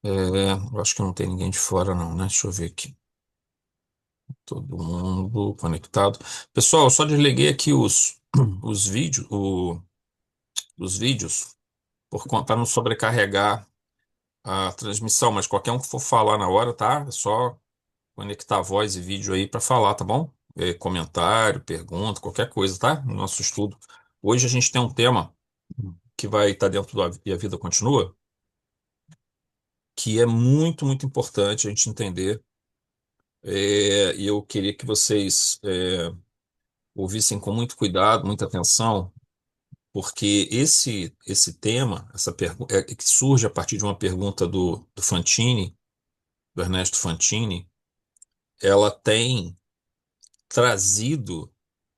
Eu acho que não tem ninguém de fora, não, né? Deixa eu ver aqui. Todo mundo conectado. Pessoal, eu só desliguei aqui os vídeos, os vídeos para não sobrecarregar a transmissão, mas qualquer um que for falar na hora, tá? É só conectar voz e vídeo aí para falar, tá bom? Comentário, pergunta, qualquer coisa, tá? No nosso estudo. Hoje a gente tem um tema que vai estar dentro do E a Vida Continua, que é muito, muito importante a gente entender. E eu queria que vocês ouvissem com muito cuidado, muita atenção, porque esse tema, essa pergunta, que surge a partir de uma pergunta do Fantini, do Ernesto Fantini, ela tem trazido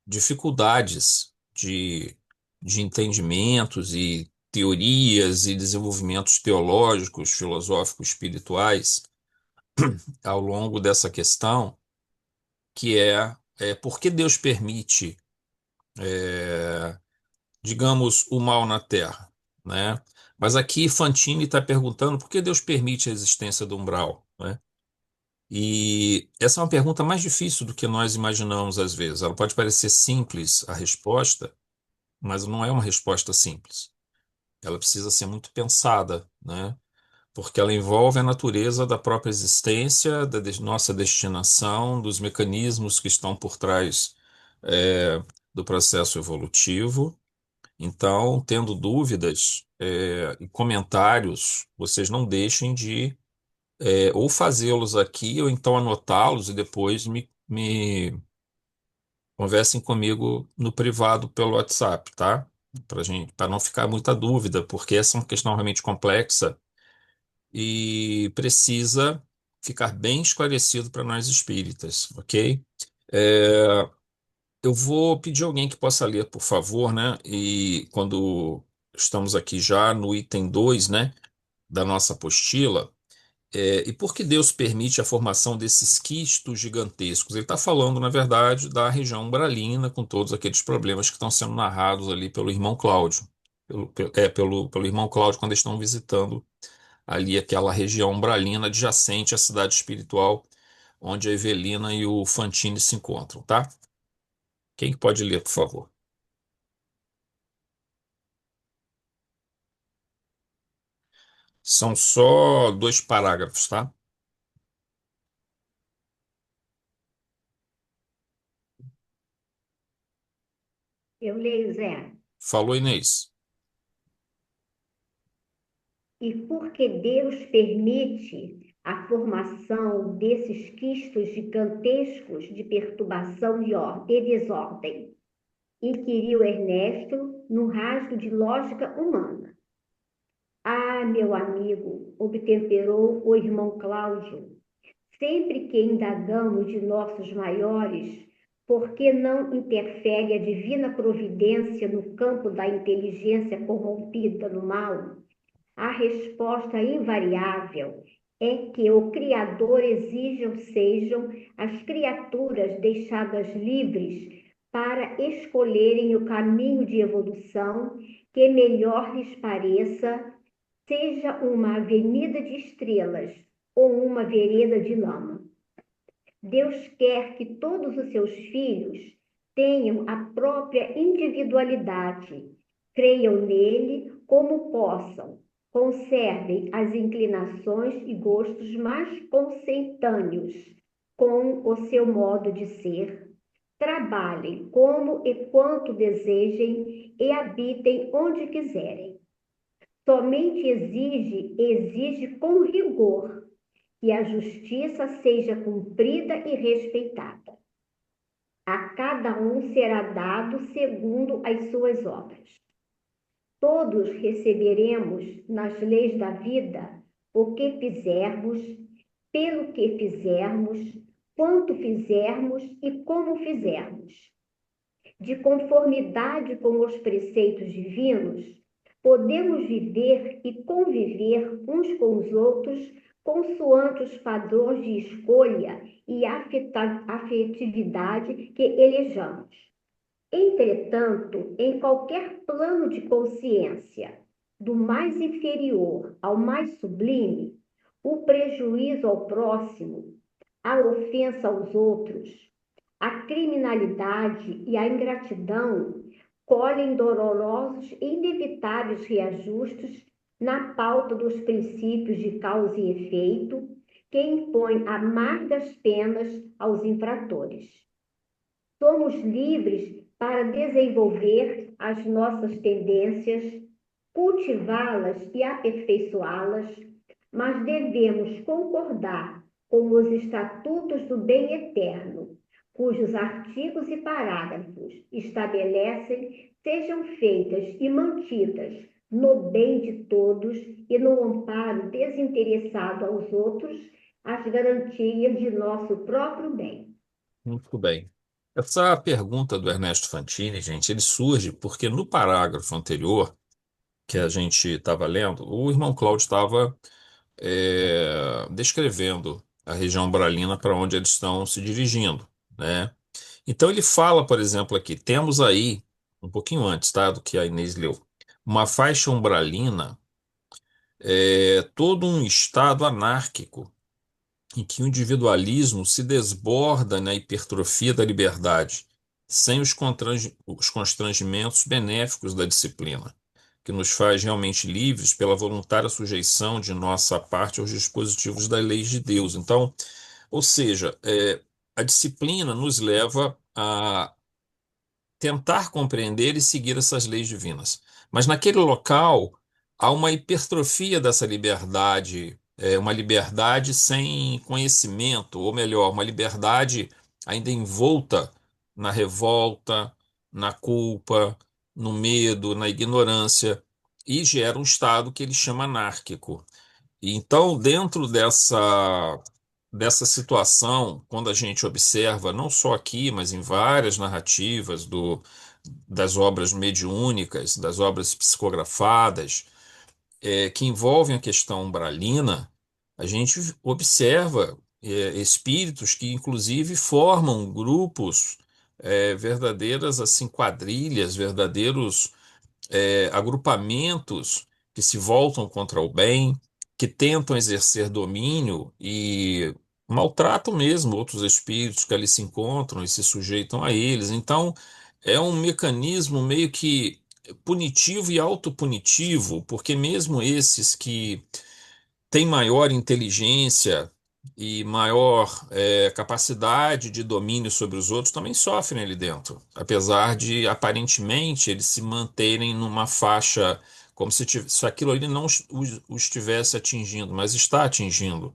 dificuldades de entendimentos e teorias e desenvolvimentos teológicos, filosóficos, espirituais ao longo dessa questão, que é por que Deus permite, digamos, o mal na Terra, né? Mas aqui Fantini está perguntando por que Deus permite a existência do umbral, né? E essa é uma pergunta mais difícil do que nós imaginamos às vezes. Ela pode parecer simples a resposta, mas não é uma resposta simples. Ela precisa ser muito pensada, né? Porque ela envolve a natureza da própria existência, nossa destinação, dos mecanismos que estão por trás, do processo evolutivo. Então, tendo dúvidas, e comentários, vocês não deixem de, ou fazê-los aqui, ou então anotá-los e depois me conversem comigo no privado pelo WhatsApp, tá? Para gente, para não ficar muita dúvida, porque essa é uma questão realmente complexa e precisa ficar bem esclarecido para nós espíritas, ok? É, eu vou pedir alguém que possa ler, por favor, né? E quando estamos aqui já no item 2, né, da nossa apostila, e por que Deus permite a formação desses quistos gigantescos? Ele está falando, na verdade, da região umbralina, com todos aqueles problemas que estão sendo narrados ali pelo irmão Cláudio. Pelo irmão Cláudio, quando eles estão visitando ali aquela região umbralina adjacente à cidade espiritual, onde a Evelina e o Fantini se encontram, tá? Quem que pode ler, por favor? São só dois parágrafos, tá? Eu leio, Zé. Falou, Inês. E porque Deus permite a formação desses quistos gigantescos de perturbação e desordem, inquiriu Ernesto no rasgo de lógica humana. Ah, meu amigo, obtemperou o irmão Cláudio, sempre que indagamos de nossos maiores, por que não interfere a divina providência no campo da inteligência corrompida no mal? A resposta invariável é que o Criador exijam sejam as criaturas deixadas livres para escolherem o caminho de evolução que melhor lhes pareça, seja uma avenida de estrelas ou uma vereda de lama. Deus quer que todos os seus filhos tenham a própria individualidade, creiam nele como possam, conservem as inclinações e gostos mais consentâneos com o seu modo de ser, trabalhem como e quanto desejem e habitem onde quiserem. Somente exige com rigor que a justiça seja cumprida e respeitada. A cada um será dado segundo as suas obras. Todos receberemos nas leis da vida o que fizermos, pelo que fizermos, quanto fizermos e como fizermos. De conformidade com os preceitos divinos, podemos viver e conviver uns com os outros consoante os padrões de escolha e afetividade que elejamos. Entretanto, em qualquer plano de consciência, do mais inferior ao mais sublime, O prejuízo ao próximo, a ofensa aos outros, a criminalidade e a ingratidão colhem dolorosos e inevitáveis reajustes na pauta dos princípios de causa e efeito, que impõem amargas penas aos infratores. Somos livres para desenvolver as nossas tendências, cultivá-las e aperfeiçoá-las, mas devemos concordar com os estatutos do bem eterno, cujos artigos e parágrafos estabelecem sejam feitas e mantidas no bem de todos e no amparo desinteressado aos outros as garantias de nosso próprio bem. Muito bem. Essa pergunta do Ernesto Fantini, gente, ele surge porque no parágrafo anterior que a gente estava lendo, o irmão Cláudio estava descrevendo a região umbralina para onde eles estão se dirigindo, né? Então ele fala, por exemplo, aqui, temos aí, um pouquinho antes, tá, do que a Inês leu, uma faixa umbralina, todo um estado anárquico, em que o individualismo se desborda na hipertrofia da liberdade, sem os constrangimentos benéficos da disciplina, que nos faz realmente livres pela voluntária sujeição de nossa parte aos dispositivos das leis de Deus. Então, ou seja, a disciplina nos leva a tentar compreender e seguir essas leis divinas. Mas naquele local há uma hipertrofia dessa liberdade, uma liberdade sem conhecimento, ou melhor, uma liberdade ainda envolta na revolta, na culpa, no medo, na ignorância, e gera um estado que ele chama anárquico. E então, dentro dessa situação, quando a gente observa, não só aqui, mas em várias narrativas das obras mediúnicas, das obras psicografadas, que envolvem a questão umbralina, a gente observa espíritos que, inclusive, formam grupos, verdadeiras assim, quadrilhas, verdadeiros agrupamentos que se voltam contra o bem, que tentam exercer domínio e maltratam mesmo outros espíritos que ali se encontram e se sujeitam a eles. Então, é um mecanismo meio que punitivo e autopunitivo, porque mesmo esses que têm maior inteligência e maior capacidade de domínio sobre os outros também sofrem ali dentro, apesar de aparentemente eles se manterem numa faixa como se aquilo ali não os estivesse atingindo, mas está atingindo,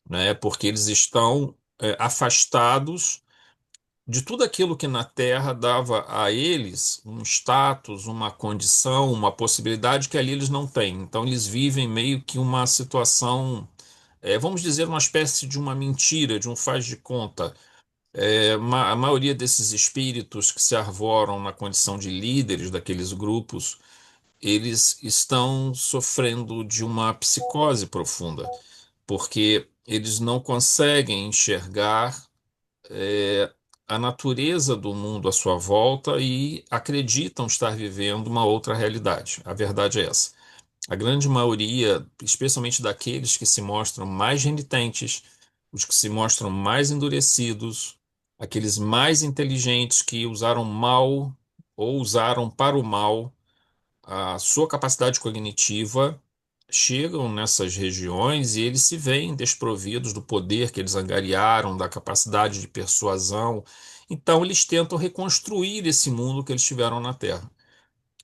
né? Porque eles estão afastados de tudo aquilo que na Terra dava a eles um status, uma condição, uma possibilidade que ali eles não têm. Então eles vivem meio que uma situação, vamos dizer, uma espécie de uma mentira, de um faz de conta. A maioria desses espíritos que se arvoram na condição de líderes daqueles grupos, eles estão sofrendo de uma psicose profunda, porque eles não conseguem enxergar é, a natureza do mundo à sua volta e acreditam estar vivendo uma outra realidade. A verdade é essa. A grande maioria, especialmente daqueles que se mostram mais renitentes, os que se mostram mais endurecidos, aqueles mais inteligentes que usaram mal ou usaram para o mal a sua capacidade cognitiva, chegam nessas regiões e eles se veem desprovidos do poder que eles angariaram, da capacidade de persuasão. Então, eles tentam reconstruir esse mundo que eles tiveram na Terra.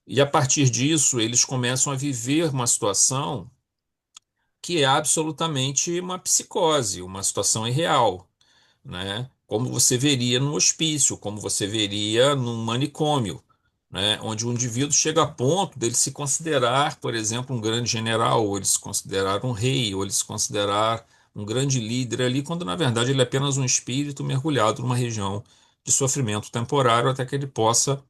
E a partir disso, eles começam a viver uma situação que é absolutamente uma psicose, uma situação irreal, né? Como você veria no hospício, como você veria num manicômio, né? Onde o indivíduo chega a ponto dele se considerar, por exemplo, um grande general, ou ele se considerar um rei, ou ele se considerar um grande líder ali, quando na verdade ele é apenas um espírito mergulhado numa região de sofrimento temporário até que ele possa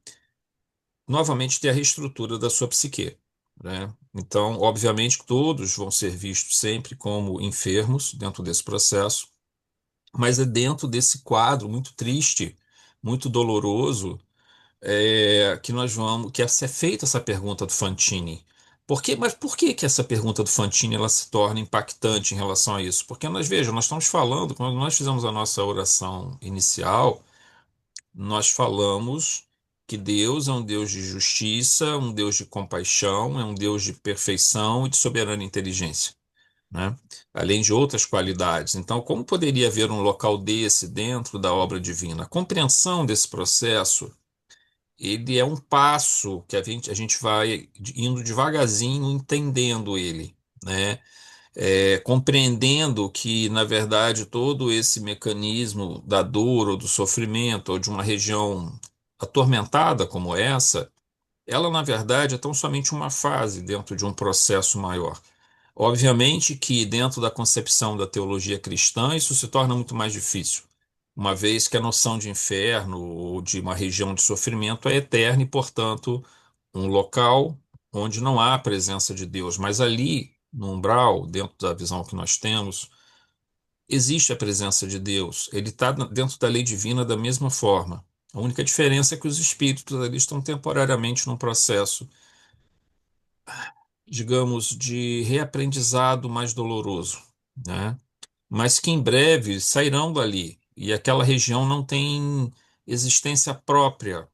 novamente ter a reestrutura da sua psique, né? Então, obviamente, que todos vão ser vistos sempre como enfermos dentro desse processo, mas é dentro desse quadro muito triste, muito doloroso, que nós vamos, que é feita essa pergunta do Fantini, Mas por que que essa pergunta do Fantini ela se torna impactante em relação a isso? Porque nós estamos falando, quando nós fizemos a nossa oração inicial, nós falamos que Deus é um Deus de justiça, um Deus de compaixão, é um Deus de perfeição e de soberana inteligência, né? Além de outras qualidades. Então, como poderia haver um local desse dentro da obra divina? A compreensão desse processo, ele é um passo que a gente vai indo devagarzinho, entendendo ele, né? Compreendendo que, na verdade, todo esse mecanismo da dor ou do sofrimento ou de uma região atormentada como essa, ela, na verdade, é tão somente uma fase dentro de um processo maior. Obviamente que, dentro da concepção da teologia cristã, isso se torna muito mais difícil, uma vez que a noção de inferno ou de uma região de sofrimento é eterna e, portanto, um local onde não há a presença de Deus. Mas ali, no umbral, dentro da visão que nós temos, existe a presença de Deus. Ele está dentro da lei divina da mesma forma. A única diferença é que os espíritos ali estão temporariamente num processo, digamos, de reaprendizado mais doloroso, né? Mas que em breve sairão dali. E aquela região não tem existência própria.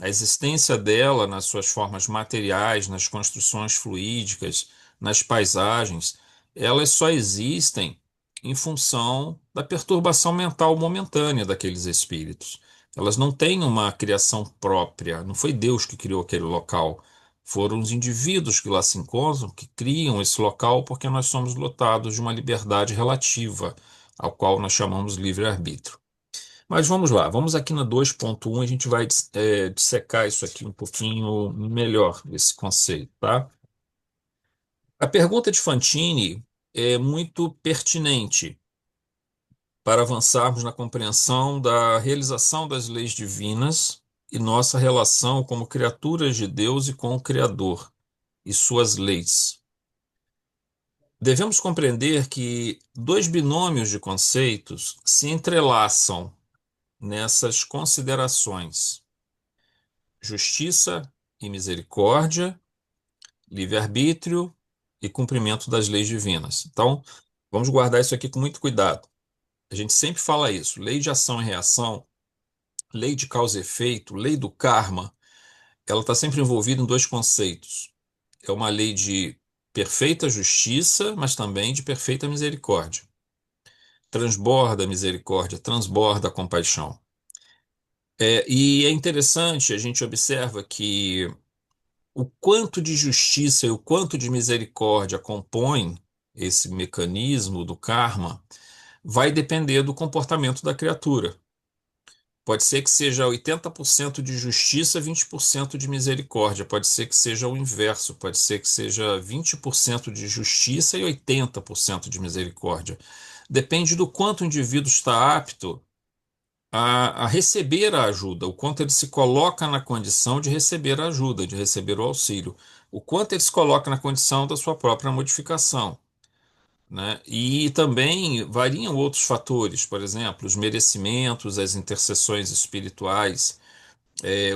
A existência dela nas suas formas materiais, nas construções fluídicas, nas paisagens, elas só existem em função da perturbação mental momentânea daqueles espíritos. Elas não têm uma criação própria, não foi Deus que criou aquele local. Foram os indivíduos que lá se encontram que criam esse local porque nós somos dotados de uma liberdade relativa, ao qual nós chamamos livre-arbítrio. Mas vamos lá, vamos aqui na 2.1, a gente vai dissecar isso aqui um pouquinho melhor, esse conceito, tá? A pergunta de Fantini é muito pertinente para avançarmos na compreensão da realização das leis divinas e nossa relação como criaturas de Deus e com o Criador e suas leis. Devemos compreender que dois binômios de conceitos se entrelaçam nessas considerações: justiça e misericórdia, livre-arbítrio e cumprimento das leis divinas. Então, vamos guardar isso aqui com muito cuidado. A gente sempre fala isso: lei de ação e reação, lei de causa e efeito, lei do karma, ela está sempre envolvida em dois conceitos. É uma lei de perfeita justiça, mas também de perfeita misericórdia. Transborda a misericórdia, transborda a compaixão. E é interessante, a gente observa que o quanto de justiça e o quanto de misericórdia compõe esse mecanismo do karma vai depender do comportamento da criatura. Pode ser que seja 80% de justiça, 20% de misericórdia. Pode ser que seja o inverso. Pode ser que seja 20% de justiça e 80% de misericórdia. Depende do quanto o indivíduo está apto a receber a ajuda, o quanto ele se coloca na condição de receber a ajuda, de receber o auxílio, o quanto ele se coloca na condição da sua própria modificação, né? E também variam outros fatores, por exemplo, os merecimentos, as intercessões espirituais,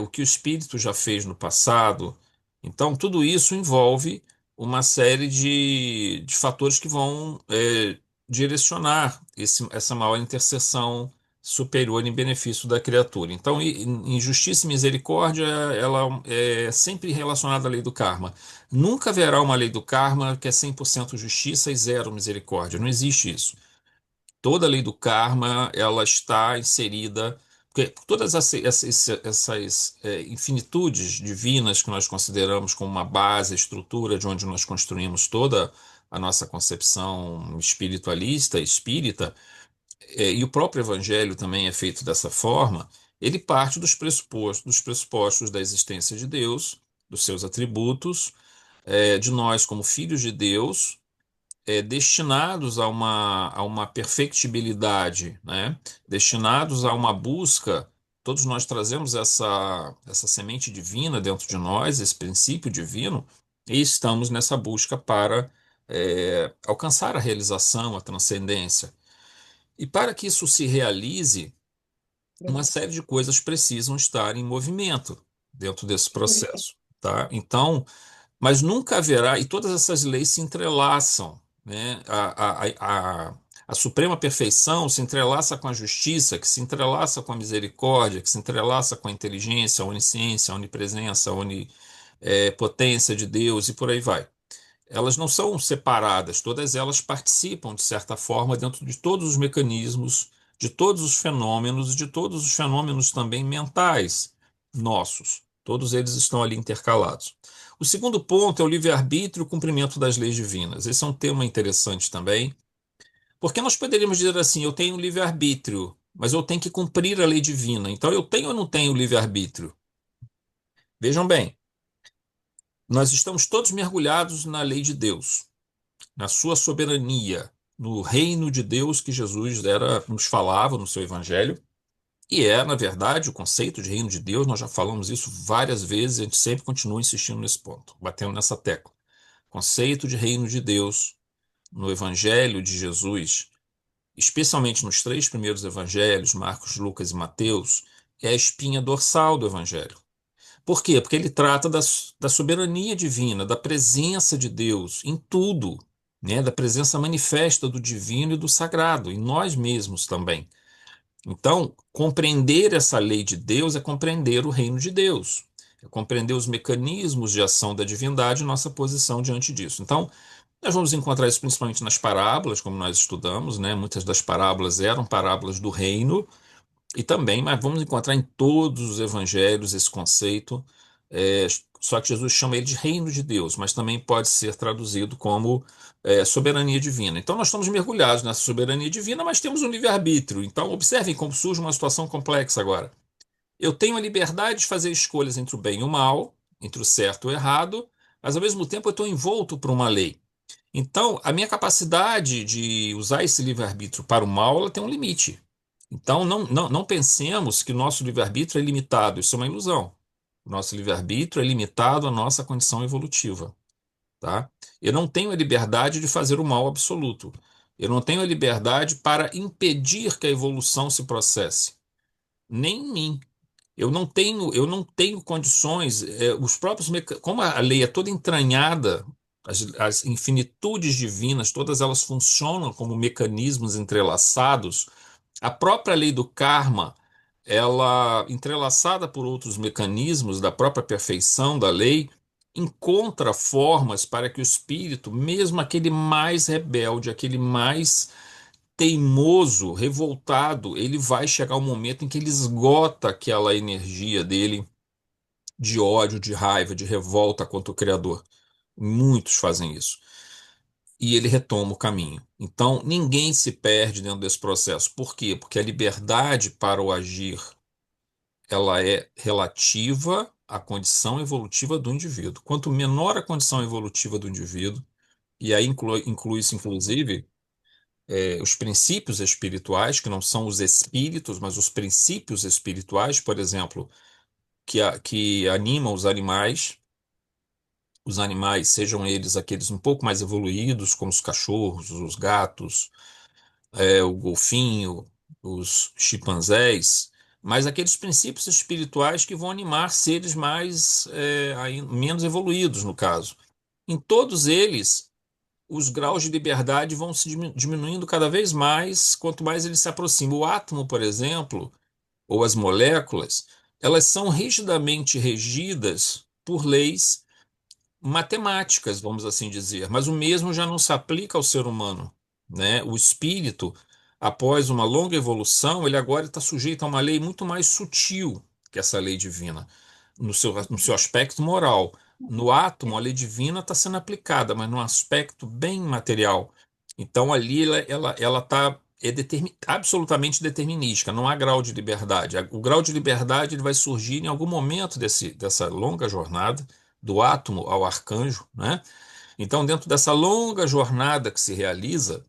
o que o espírito já fez no passado. Então, tudo isso envolve uma série de fatores que vão direcionar essa maior intercessão superior em benefício da criatura. Então, em justiça e misericórdia, ela é sempre relacionada à lei do karma. Nunca haverá uma lei do karma que é 100% justiça e zero misericórdia. Não existe isso. Toda a lei do karma, ela está inserida, porque todas essas infinitudes divinas que nós consideramos como uma base, estrutura de onde nós construímos toda a nossa concepção espiritualista, espírita, e o próprio evangelho também é feito dessa forma, ele parte dos pressupostos da existência de Deus, dos seus atributos, de nós como filhos de Deus, destinados a uma perfectibilidade, né? Destinados a uma busca. Todos nós trazemos essa semente divina dentro de nós, esse princípio divino, e estamos nessa busca para alcançar a realização, a transcendência. E para que isso se realize, uma série de coisas precisam estar em movimento dentro desse processo, tá? Então, Mas nunca haverá, e todas essas leis se entrelaçam, né? A suprema perfeição se entrelaça com a justiça, que se entrelaça com a misericórdia, que se entrelaça com a inteligência, a onisciência, a onipresença, a onipotência de Deus e por aí vai. Elas não são separadas, todas elas participam, de certa forma, dentro de todos os mecanismos, de todos os fenômenos, de todos os fenômenos também mentais nossos. Todos eles estão ali intercalados. O segundo ponto é o livre-arbítrio e o cumprimento das leis divinas. Esse é um tema interessante também, porque nós poderíamos dizer assim: eu tenho livre-arbítrio, mas eu tenho que cumprir a lei divina. Então, eu tenho ou não tenho livre-arbítrio? Vejam bem, nós estamos todos mergulhados na lei de Deus, na sua soberania, no reino de Deus que Jesus nos falava no seu evangelho. E é, na verdade, o conceito de reino de Deus, nós já falamos isso várias vezes, e a gente sempre continua insistindo nesse ponto, batendo nessa tecla. Conceito de reino de Deus no evangelho de Jesus, especialmente nos três primeiros evangelhos, Marcos, Lucas e Mateus, é a espinha dorsal do evangelho. Por quê? Porque ele trata da soberania divina, da presença de Deus em tudo, né? Da presença manifesta do divino e do sagrado, em nós mesmos também. Então, compreender essa lei de Deus é compreender o reino de Deus, é compreender os mecanismos de ação da divindade e nossa posição diante disso. Então, nós vamos encontrar isso principalmente nas parábolas, como nós estudamos, né? Muitas das parábolas eram parábolas do reino, e também, mas vamos encontrar em todos os evangelhos esse conceito, é, só que Jesus chama ele de reino de Deus, mas também pode ser traduzido como soberania divina. Então nós estamos mergulhados nessa soberania divina, mas temos um livre-arbítrio. Então observem como surge uma situação complexa agora. Eu tenho a liberdade de fazer escolhas entre o bem e o mal, entre o certo e o errado, mas ao mesmo tempo eu estou envolto por uma lei. Então, a minha capacidade de usar esse livre-arbítrio para o mal, ela tem um limite. Então, não pensemos que o nosso livre-arbítrio é limitado. Isso é uma ilusão. O nosso livre-arbítrio é limitado à nossa condição evolutiva, tá? Eu não tenho a liberdade de fazer o mal absoluto. Eu não tenho a liberdade para impedir que a evolução se processe. Nem em mim. Eu não tenho condições, como a lei é toda entranhada, as infinitudes divinas, todas elas funcionam como mecanismos entrelaçados. A própria lei do karma, ela, entrelaçada por outros mecanismos da própria perfeição da lei, encontra formas para que o espírito, mesmo aquele mais rebelde, aquele mais teimoso, revoltado, ele vai chegar um momento em que ele esgota aquela energia dele de ódio, de raiva, de revolta contra o Criador. Muitos fazem isso. E ele retoma o caminho. Então, ninguém se perde dentro desse processo. Por quê? Porque a liberdade para o agir, ela é relativa à condição evolutiva do indivíduo. Quanto menor a condição evolutiva do indivíduo, e aí inclui-se, inclusive, os princípios espirituais, que não são os espíritos, mas os princípios espirituais, por exemplo, que animam os animais, sejam eles aqueles um pouco mais evoluídos, como os cachorros, os gatos, o golfinho, os chimpanzés, mas aqueles princípios espirituais que vão animar seres mais, menos evoluídos, no caso. Em todos eles, os graus de liberdade vão se diminuindo cada vez mais, quanto mais ele se aproxima. O átomo, por exemplo, ou as moléculas, elas são rigidamente regidas por leis matemáticas, vamos assim dizer, mas o mesmo já não se aplica ao ser humano, né? O espírito, após uma longa evolução, ele agora está sujeito a uma lei muito mais sutil que essa lei divina, no seu aspecto moral. No átomo, a lei divina está sendo aplicada, mas num aspecto bem material. Então, ali ela está absolutamente determinística, não há grau de liberdade. O grau de liberdade ele vai surgir em algum momento dessa longa jornada, do átomo ao arcanjo, né? Então, dentro dessa longa jornada que se realiza,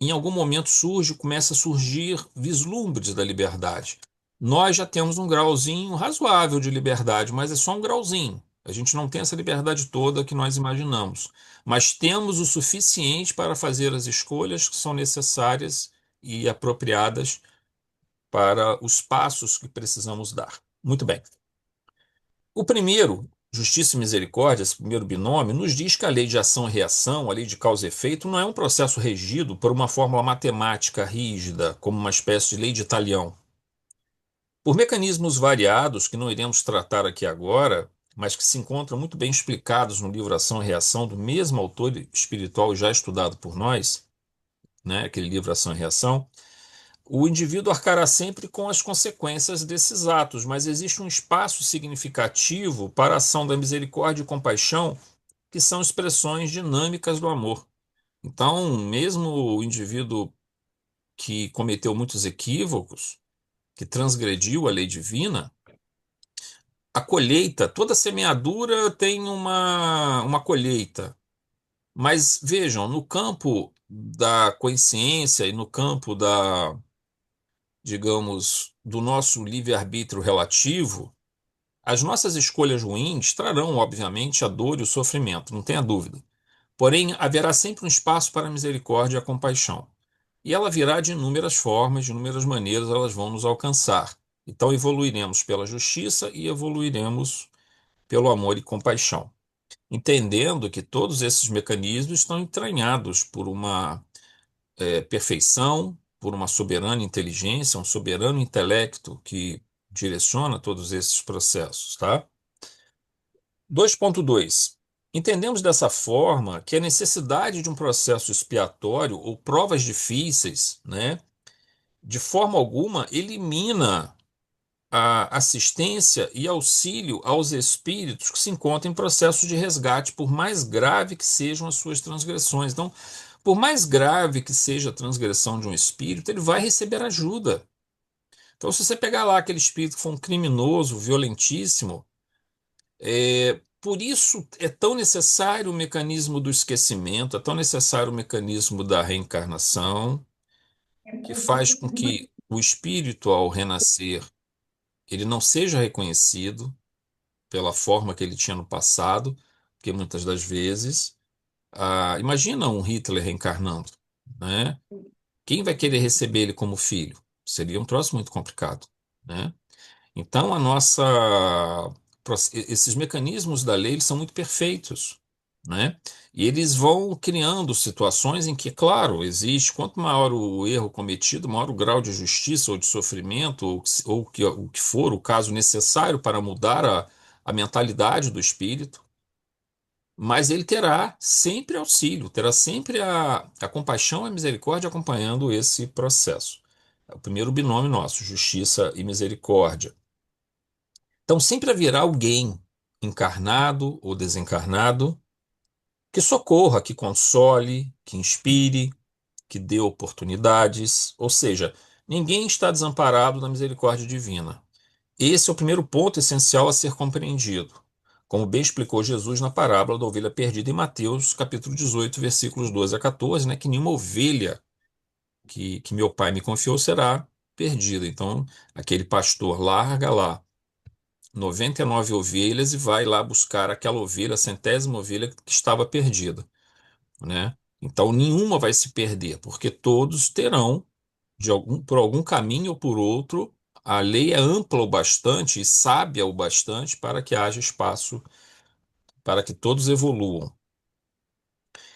em algum momento começa a surgir vislumbres da liberdade. Nós já temos um grauzinho razoável de liberdade, mas é só um grauzinho. A gente não tem essa liberdade toda que nós imaginamos, mas temos o suficiente para fazer as escolhas que são necessárias e apropriadas para os passos que precisamos dar. Muito bem. O primeiro, Justiça e misericórdia, esse primeiro binômio, nos diz que a lei de ação e reação, a lei de causa e efeito, não é um processo regido por uma fórmula matemática rígida, como uma espécie de lei de talião. Por mecanismos variados, que não iremos tratar aqui agora, mas que se encontram muito bem explicados no livro Ação e Reação, do mesmo autor espiritual já estudado por nós, né, aquele livro Ação e Reação, o indivíduo arcará sempre com as consequências desses atos, mas existe um espaço significativo para a ação da misericórdia e compaixão, que são expressões dinâmicas do amor. Então, mesmo o indivíduo que cometeu muitos equívocos, que transgrediu a lei divina, a colheita, toda semeadura tem uma colheita. Mas vejam, no campo da consciência e no campo da, digamos, do nosso livre-arbítrio relativo, as nossas escolhas ruins trarão, obviamente, a dor e o sofrimento, não tenha dúvida. Porém, haverá sempre um espaço para a misericórdia e a compaixão. E ela virá de inúmeras formas, de inúmeras maneiras, elas vão nos alcançar. Então, evoluiremos pela justiça e evoluiremos pelo amor e compaixão, entendendo que todos esses mecanismos estão entranhados por uma perfeição, por uma soberana inteligência, um soberano intelecto que direciona todos esses processos, tá? 2.2. Entendemos dessa forma que a necessidade de um processo expiatório ou provas difíceis, né, de forma alguma elimina a assistência e auxílio aos espíritos que se encontram em processo de resgate, por mais grave que sejam as suas transgressões. Então, por mais grave que seja a transgressão de um espírito, ele vai receber ajuda. Então, se você pegar lá aquele espírito que foi um criminoso, violentíssimo, por isso é tão necessário o mecanismo do esquecimento, é tão necessário o mecanismo da reencarnação, que faz com que o espírito, ao renascer, ele não seja reconhecido pela forma que ele tinha no passado, porque muitas das vezes, imagina um Hitler reencarnando, né? Quem vai querer receber ele como filho? Seria um troço muito complicado, né? Então, esses mecanismos da lei eles são muito perfeitos, né? E eles vão criando situações em que, claro, existe, quanto maior o erro cometido, maior o grau de justiça ou de sofrimento, o que for o caso necessário para mudar a mentalidade do espírito, mas ele terá sempre auxílio, terá sempre a compaixão e a misericórdia acompanhando esse processo. É o primeiro binômio nosso, justiça e misericórdia. Então sempre haverá alguém, encarnado ou desencarnado, que socorra, que console, que inspire, que dê oportunidades, ou seja, ninguém está desamparado na misericórdia divina. Esse é o primeiro ponto essencial a ser compreendido, como bem explicou Jesus na parábola da ovelha perdida em Mateus, capítulo 18, versículos 12 a 14, né, que nenhuma ovelha que meu pai me confiou será perdida. Então, aquele pastor larga lá 99 ovelhas e vai lá buscar aquela ovelha, a centésima ovelha que estava perdida, né? Então nenhuma vai se perder, porque todos terão, por algum caminho ou por outro, a lei é ampla o bastante e sábia o bastante para que haja espaço para que todos evoluam.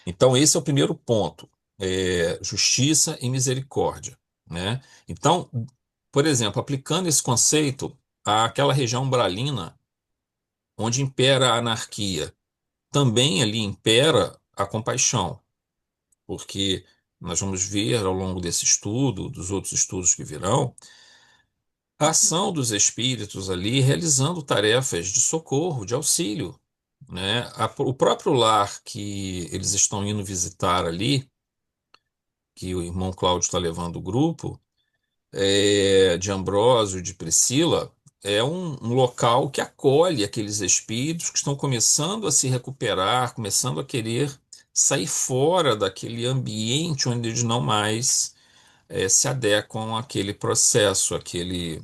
Então esse é o primeiro ponto, justiça e misericórdia, né? Então, por exemplo, aplicando esse conceito àquela região umbralina onde impera a anarquia, também ali impera a compaixão, porque nós vamos ver ao longo desse estudo, dos outros estudos que virão, a ação dos espíritos ali realizando tarefas de socorro, de auxílio, né? O próprio lar que eles estão indo visitar ali, que o irmão Cláudio está levando o grupo, de Ambrósio, de Priscila, é um local que acolhe aqueles espíritos que estão começando a se recuperar, começando a querer sair fora daquele ambiente onde eles não mais se adequam àquele processo, aquele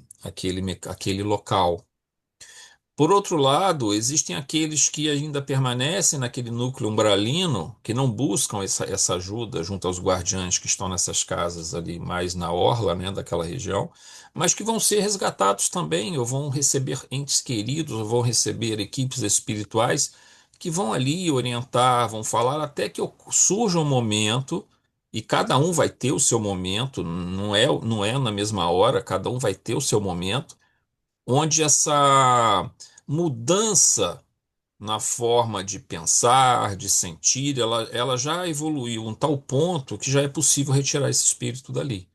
local. Por outro lado, existem aqueles que ainda permanecem naquele núcleo umbralino, que não buscam essa ajuda junto aos guardiães que estão nessas casas ali, mais na orla, né, daquela região, mas que vão ser resgatados também, ou vão receber entes queridos, ou vão receber equipes espirituais que vão ali orientar, vão falar até que surja um momento, e cada um vai ter o seu momento, não é na mesma hora, cada um vai ter o seu momento onde essa mudança na forma de pensar, de sentir, ela já evoluiu a um tal ponto que já é possível retirar esse espírito dali.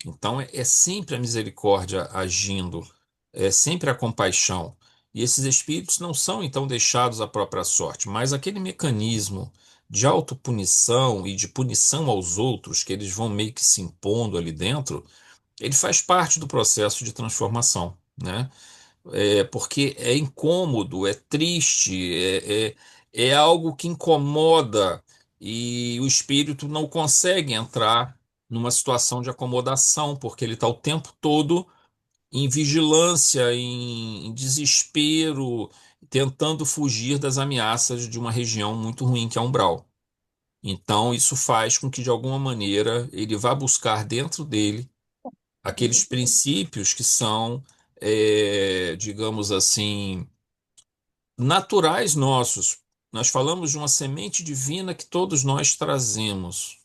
Então é sempre a misericórdia agindo, é sempre a compaixão. E esses espíritos não são então deixados à própria sorte, mas aquele mecanismo de autopunição e de punição aos outros que eles vão meio que se impondo ali dentro, ele faz parte do processo de transformação, né? Porque é incômodo, é triste, é algo que incomoda e o espírito não consegue entrar numa situação de acomodação, porque ele está o tempo todo em vigilância, em desespero, tentando fugir das ameaças de uma região muito ruim que é a umbral. Então, isso faz com que, de alguma maneira, ele vá buscar dentro dele aqueles princípios que são, digamos assim, naturais nossos. Nós falamos de uma semente divina que todos nós trazemos.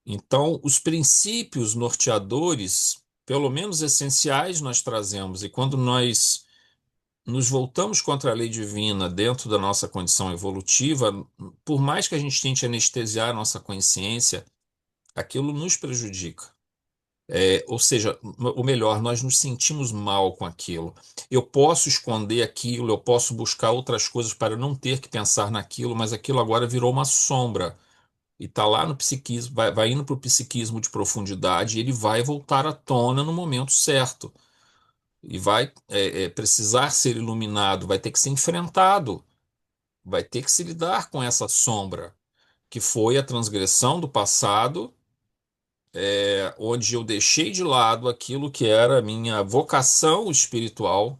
Então, os princípios norteadores, pelo menos essenciais, nós trazemos. E quando nós nos voltamos contra a lei divina dentro da nossa condição evolutiva, por mais que a gente tente anestesiar a nossa consciência, aquilo nos prejudica. Ou seja, o melhor, nós nos sentimos mal com aquilo. Eu posso esconder aquilo, eu posso buscar outras coisas para não ter que pensar naquilo, mas aquilo agora virou uma sombra e está lá no psiquismo, vai indo para o psiquismo de profundidade e ele vai voltar à tona no momento certo e vai precisar ser iluminado, vai ter que ser enfrentado, vai ter que se lidar com essa sombra que foi a transgressão do passado, onde eu deixei de lado aquilo que era a minha vocação espiritual.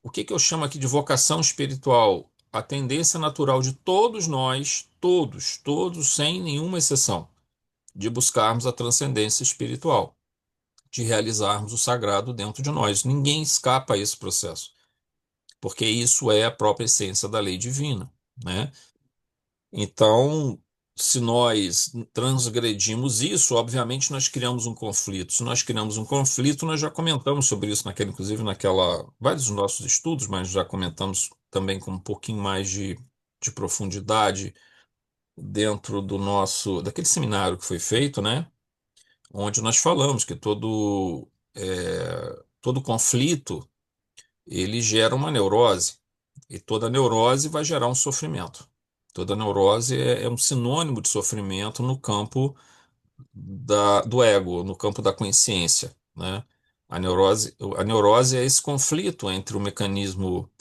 O que que eu chamo aqui de vocação espiritual? A tendência natural de todos nós, todos, todos, sem nenhuma exceção, de buscarmos a transcendência espiritual, de realizarmos o sagrado dentro de nós. Ninguém escapa a esse processo, porque isso é a própria essência da lei divina, né? Então, se nós transgredimos isso, obviamente nós criamos um conflito. Se nós criamos um conflito, nós já comentamos sobre isso inclusive vários dos nossos estudos, mas já comentamos também com um pouquinho mais de profundidade dentro daquele seminário que foi feito, né? Onde nós falamos que todo conflito ele gera uma neurose e toda neurose vai gerar um sofrimento. Toda neurose é um sinônimo de sofrimento no campo do ego, no campo da consciência, né? A neurose é esse conflito entre o mecanismo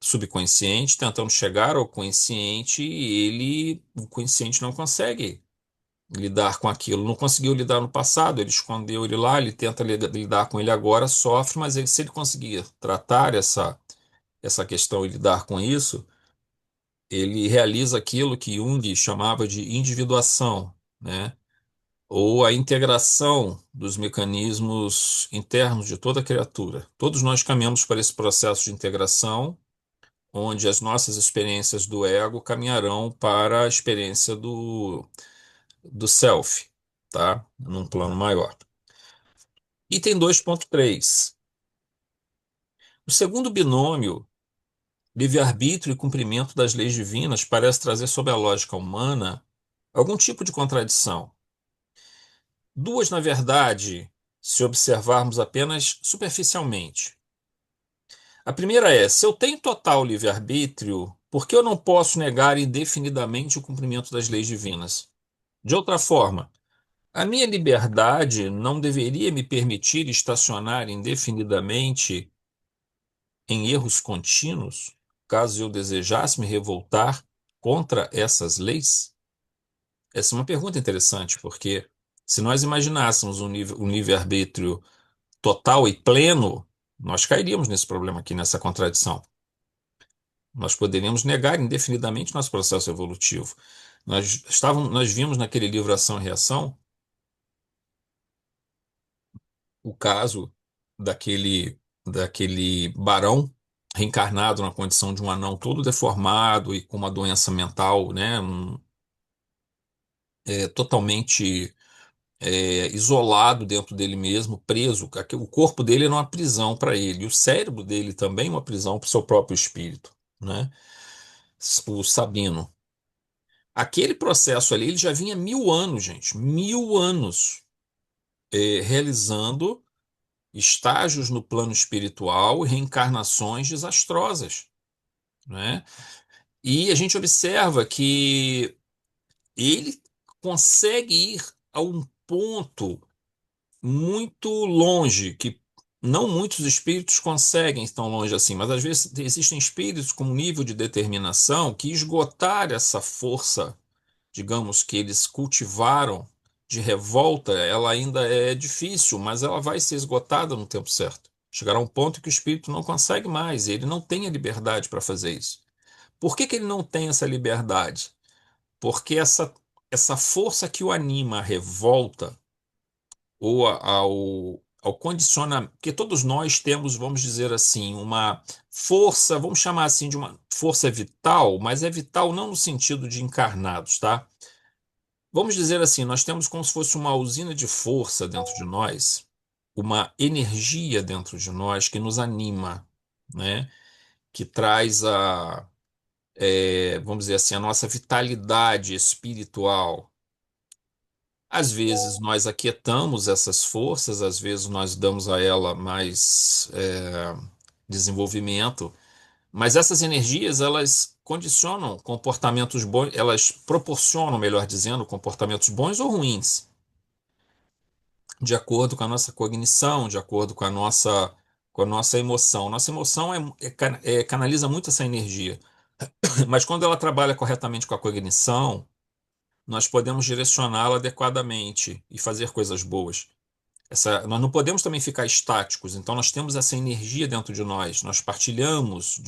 subconsciente tentando chegar ao consciente e o consciente não consegue lidar com aquilo, não conseguiu lidar no passado, ele escondeu ele lá, ele tenta lidar com ele agora, sofre, mas se ele conseguir tratar essa questão e lidar com isso, ele realiza aquilo que Jung chamava de individuação, né? Ou a integração dos mecanismos internos de toda criatura. Todos nós caminhamos para esse processo de integração, onde as nossas experiências do ego caminharão para a experiência do self, tá? Num plano maior. Item 2.3. O segundo binômio, livre-arbítrio e cumprimento das leis divinas, parece trazer sob a lógica humana algum tipo de contradição. Duas, na verdade, se observarmos apenas superficialmente. A primeira é: se eu tenho total livre-arbítrio, por que eu não posso negar indefinidamente o cumprimento das leis divinas? De outra forma, a minha liberdade não deveria me permitir estacionar indefinidamente em erros contínuos, caso eu desejasse me revoltar contra essas leis? Essa é uma pergunta interessante, porque se nós imaginássemos um livre-arbítrio total e pleno, Nós cairíamos nesse problema aqui, nessa contradição. Nós poderíamos negar indefinidamente nosso processo evolutivo. Nós vimos naquele livro Ação e Reação o caso daquele barão reencarnado na condição de um anão todo deformado e com uma doença mental, né, totalmente isolado dentro dele mesmo, preso. O corpo dele era uma prisão para ele, e o cérebro dele também uma prisão para o seu próprio espírito, né? O Sabino. Aquele processo ali, ele já vinha 1.000 anos, gente, 1.000 anos, realizando estágios no plano espiritual e reencarnações desastrosas, né? E a gente observa que ele consegue ir a um ponto muito longe, que não muitos espíritos conseguem ir tão longe assim, mas às vezes existem espíritos com um nível de determinação que esgotar essa força, digamos, que eles cultivaram de revolta, ela ainda é difícil, mas ela vai ser esgotada no tempo certo. Chegará um ponto que o espírito não consegue mais, e ele não tem a liberdade para fazer isso. Por que que ele não tem essa liberdade? Porque essa força que o anima à revolta, ou ao condicionamento, porque todos nós temos, vamos dizer assim, uma força, vamos chamar assim de uma força vital, mas é vital não no sentido de encarnados, tá? Vamos dizer assim, nós temos como se fosse uma usina de força dentro de nós, uma energia dentro de nós que nos anima, né? Que traz vamos dizer assim, a nossa vitalidade espiritual. Às vezes nós aquietamos essas forças, às vezes nós damos a ela mais desenvolvimento, mas essas energias elas condicionam comportamentos bons, elas proporcionam, melhor dizendo, comportamentos bons ou ruins, de acordo com a nossa cognição, de acordo com a nossa emoção. Nossa emoção canaliza muito essa energia, mas quando ela trabalha corretamente com a cognição, nós podemos direcioná-la adequadamente e fazer coisas boas. Nós não podemos também ficar estáticos, então nós temos essa energia dentro de nós partilhamos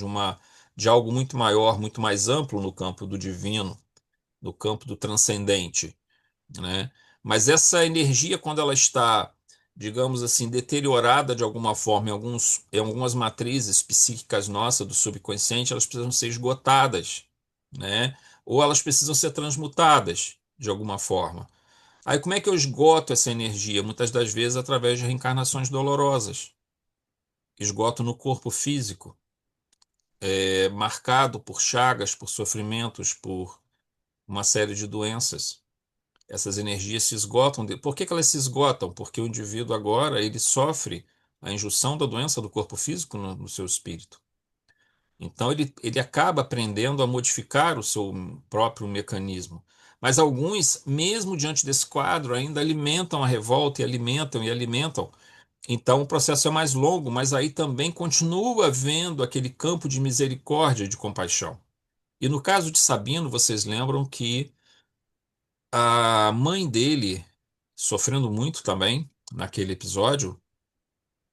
de algo muito maior, muito mais amplo no campo do divino, no campo do transcendente, né? Mas essa energia, quando ela está, digamos assim, deteriorada de alguma forma em algumas matrizes psíquicas nossas, do subconsciente, elas precisam ser esgotadas, né? Ou elas precisam ser transmutadas de alguma forma. Aí como é que eu esgoto essa energia? Muitas das vezes através de reencarnações dolorosas. Esgoto no corpo físico, marcado por chagas, por sofrimentos, por uma série de doenças. Essas energias se esgotam. Por que que elas se esgotam? Porque o indivíduo agora ele sofre a injunção da doença do corpo físico no seu espírito. Então ele acaba aprendendo a modificar o seu próprio mecanismo. Mas alguns, mesmo diante desse quadro, ainda alimentam a revolta e alimentam e alimentam. Então o processo é mais longo, mas aí também continua havendo aquele campo de misericórdia e de compaixão. E no caso de Sabino, vocês lembram que a mãe dele, sofrendo muito também naquele episódio,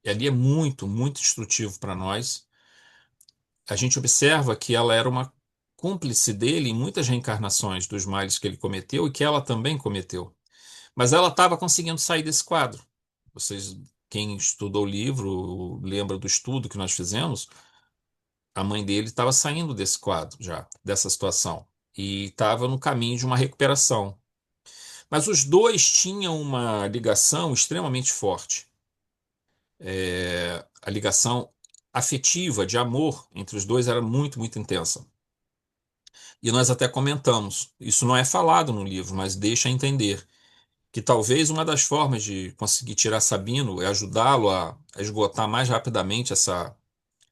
e ali é muito, muito instrutivo para nós, a gente observa que ela era uma cúmplice dele em muitas reencarnações dos males que ele cometeu e que ela também cometeu. Mas ela estava conseguindo sair desse quadro. Vocês, quem estudou o livro, lembra do estudo que nós fizemos, a mãe dele estava saindo desse quadro já, dessa situação, e estava no caminho de uma recuperação. Mas os dois tinham uma ligação extremamente forte. A ligação afetiva, de amor, entre os dois era muito, muito intensa. E nós até comentamos, isso não é falado no livro, mas deixa entender que talvez uma das formas de conseguir tirar Sabino é ajudá-lo a esgotar mais rapidamente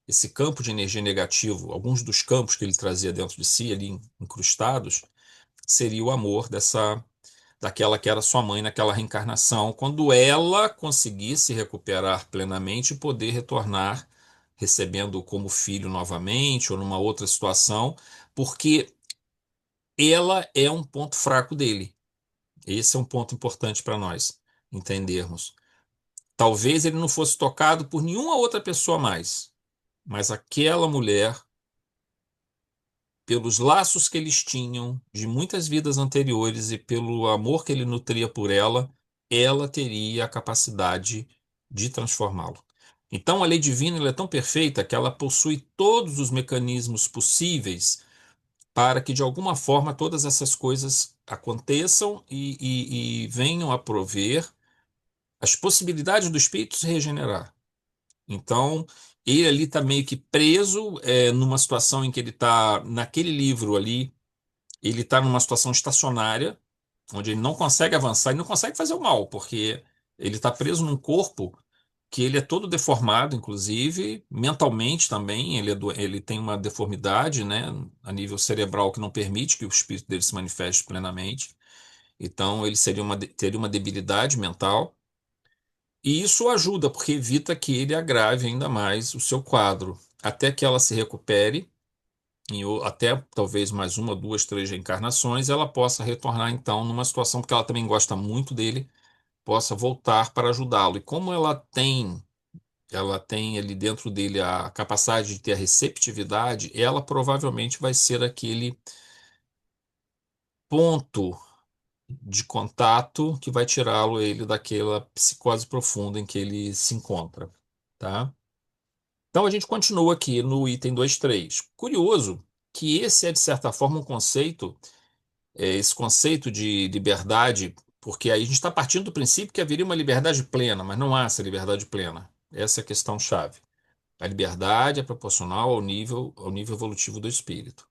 esse campo de energia negativo, alguns dos campos que ele trazia dentro de si, ali incrustados, seria o amor daquela que era sua mãe naquela reencarnação, quando ela conseguisse recuperar plenamente e poder retornar recebendo como filho novamente ou numa outra situação, porque ela é um ponto fraco dele. Esse é um ponto importante para nós entendermos. Talvez ele não fosse tocado por nenhuma outra pessoa mais, mas aquela mulher, pelos laços que eles tinham de muitas vidas anteriores e pelo amor que ele nutria por ela, ela teria a capacidade de transformá-lo. Então, a lei divina ela é tão perfeita que ela possui todos os mecanismos possíveis para que, de alguma forma, todas essas coisas aconteçam e venham a prover as possibilidades do espírito se regenerar. Então, ele ali está meio que preso, numa situação em que ele está, naquele livro ali, ele está numa situação estacionária, onde ele não consegue avançar e não consegue fazer o mal, porque ele está preso num corpo que ele é todo deformado, inclusive, mentalmente também, ele tem uma deformidade, né, a nível cerebral que não permite que o espírito dele se manifeste plenamente. Então, ele teria uma debilidade mental. E isso ajuda, porque evita que ele agrave ainda mais o seu quadro, até que ela se recupere, até talvez mais uma, duas, três reencarnações, ela possa retornar então numa situação, porque ela também gosta muito dele, possa voltar para ajudá-lo. E como ela tem ali dentro dele a capacidade de ter a receptividade, ela provavelmente vai ser aquele ponto de contato que vai tirá-lo ele daquela psicose profunda em que ele se encontra, tá? Então a gente continua aqui no item 2.3. Curioso que esse é, de certa forma, um conceito, esse conceito de liberdade, porque aí a gente está partindo do princípio que haveria uma liberdade plena, mas não há essa liberdade plena. Essa é a questão-chave. A liberdade é proporcional ao nível evolutivo do espírito.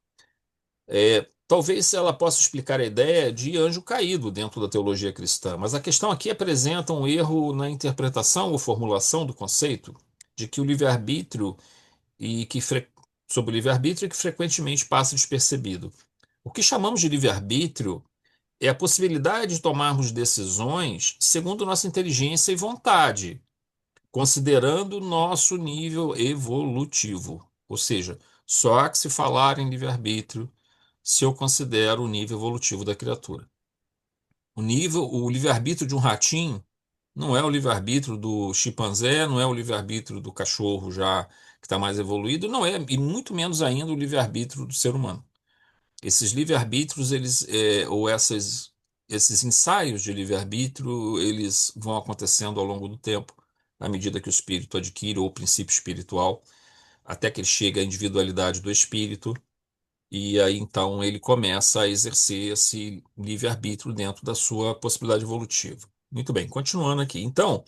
Talvez ela possa explicar a ideia de anjo caído dentro da teologia cristã, mas a questão aqui apresenta um erro na interpretação ou formulação do conceito de que o livre-arbítrio e que fre... sobre o livre-arbítrio que frequentemente passa despercebido. O que chamamos de livre-arbítrio é a possibilidade de tomarmos decisões segundo nossa inteligência e vontade, considerando nosso nível evolutivo. Ou seja, só há que se falar em livre-arbítrio se eu considero o nível evolutivo da criatura. O livre-arbítrio de um ratinho não é o livre-arbítrio do chimpanzé, não é o livre-arbítrio do cachorro já que está mais evoluído, não é, e muito menos ainda o livre-arbítrio do ser humano. Esses livre-arbítrios, ou esses ensaios de livre-arbítrio, eles vão acontecendo ao longo do tempo, à medida que o espírito adquire, ou o princípio espiritual, até que ele chega à individualidade do espírito, e aí então ele começa a exercer esse livre-arbítrio dentro da sua possibilidade evolutiva. Muito bem, continuando aqui. Então,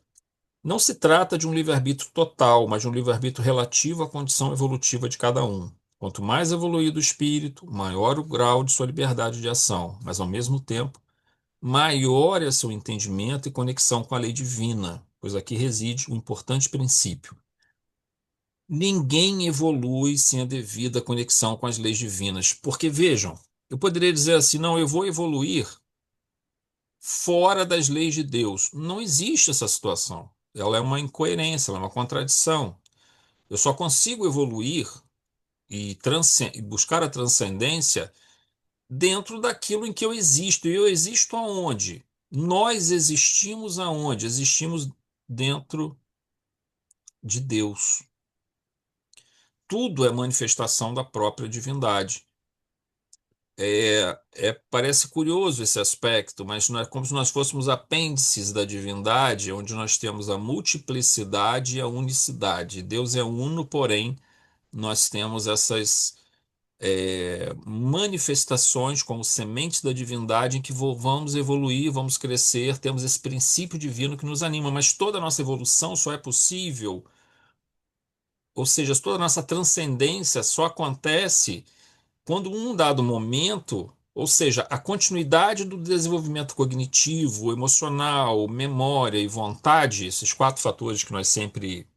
não se trata de um livre-arbítrio total, mas de um livre-arbítrio relativo à condição evolutiva de cada um. Quanto mais evoluído o espírito, maior o grau de sua liberdade de ação, mas ao mesmo tempo, maior é seu entendimento e conexão com a lei divina, pois aqui reside um importante princípio. Ninguém evolui sem a devida conexão com as leis divinas, porque vejam, eu poderia dizer assim, não, eu vou evoluir fora das leis de Deus. Não existe essa situação. Ela é uma incoerência, ela é uma contradição. Eu só consigo evoluir e buscar a transcendência dentro daquilo em que eu existo. E eu existo aonde? Nós existimos aonde? Existimos dentro de Deus. Tudo é manifestação da própria divindade. Parece curioso esse aspecto, mas não é como se nós fôssemos apêndices da divindade, onde nós temos a multiplicidade e a unicidade. Deus é uno, porém, nós temos essas manifestações como sementes da divindade em que vamos evoluir, vamos crescer, temos esse princípio divino que nos anima, mas toda a nossa evolução só é possível, ou seja, toda a nossa transcendência só acontece quando um dado momento, ou seja, a continuidade do desenvolvimento cognitivo, emocional, memória e vontade, esses quatro fatores que nós sempre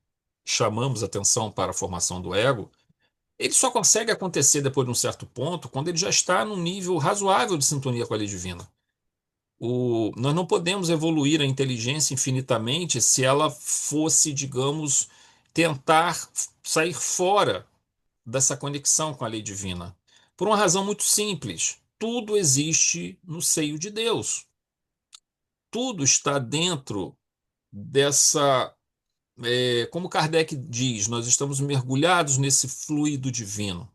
chamamos atenção para a formação do ego, ele só consegue acontecer depois de um certo ponto quando ele já está num nível razoável de sintonia com a lei divina. Nós não podemos evoluir a inteligência infinitamente se ela fosse, digamos, tentar sair fora dessa conexão com a lei divina. Por uma razão muito simples: tudo existe no seio de Deus. Tudo está dentro dessa, como Kardec diz, nós estamos mergulhados nesse fluido divino.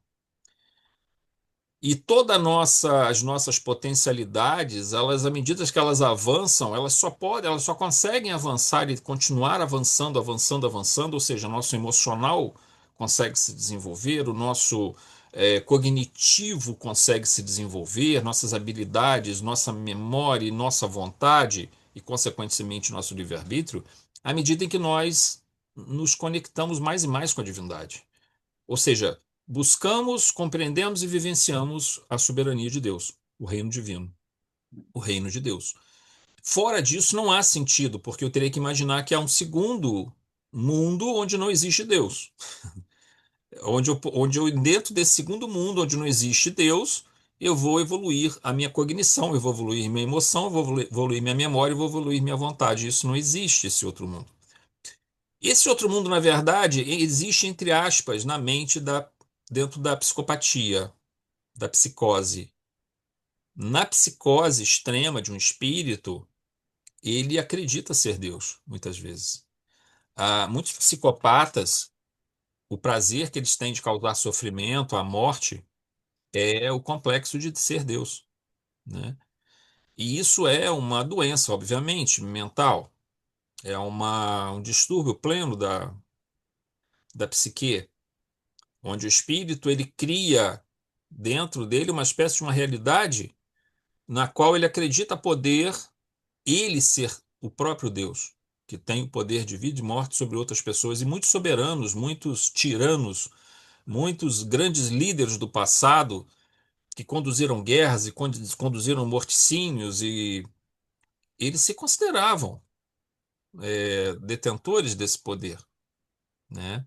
E as nossas potencialidades, elas, à medida que elas avançam, elas só conseguem avançar e continuar avançando, avançando, avançando, ou seja, nosso emocional consegue se desenvolver, o nosso cognitivo consegue se desenvolver, nossas habilidades, nossa memória e nossa vontade, e consequentemente nosso livre-arbítrio, à medida em que nós nos conectamos mais e mais com a divindade. Ou seja, buscamos, compreendemos e vivenciamos a soberania de Deus, o reino divino, o reino de Deus. Fora disso, não há sentido, porque eu teria que imaginar que há um segundo mundo onde não existe Deus. Dentro desse segundo mundo, onde não existe Deus, eu vou evoluir a minha cognição, eu vou evoluir minha emoção, eu vou evoluir minha memória, eu vou evoluir minha vontade. Isso não existe, esse outro mundo. Esse outro mundo, na verdade, existe, entre aspas, na mente dentro da psicopatia, da psicose. Na psicose extrema de um espírito, ele acredita ser Deus, muitas vezes. Muitos psicopatas, o prazer que eles têm de causar sofrimento, a morte, é o complexo de ser Deus, né? E isso é uma doença, obviamente, mental. É um distúrbio pleno da psique, onde o espírito ele cria dentro dele uma espécie de uma realidade na qual ele acredita poder ele ser o próprio Deus, que tem o poder de vida e morte sobre outras pessoas, e muitos soberanos, muitos tiranos, muitos grandes líderes do passado que conduziram guerras e conduziram morticínios, e eles se consideravam detentores desse poder, né?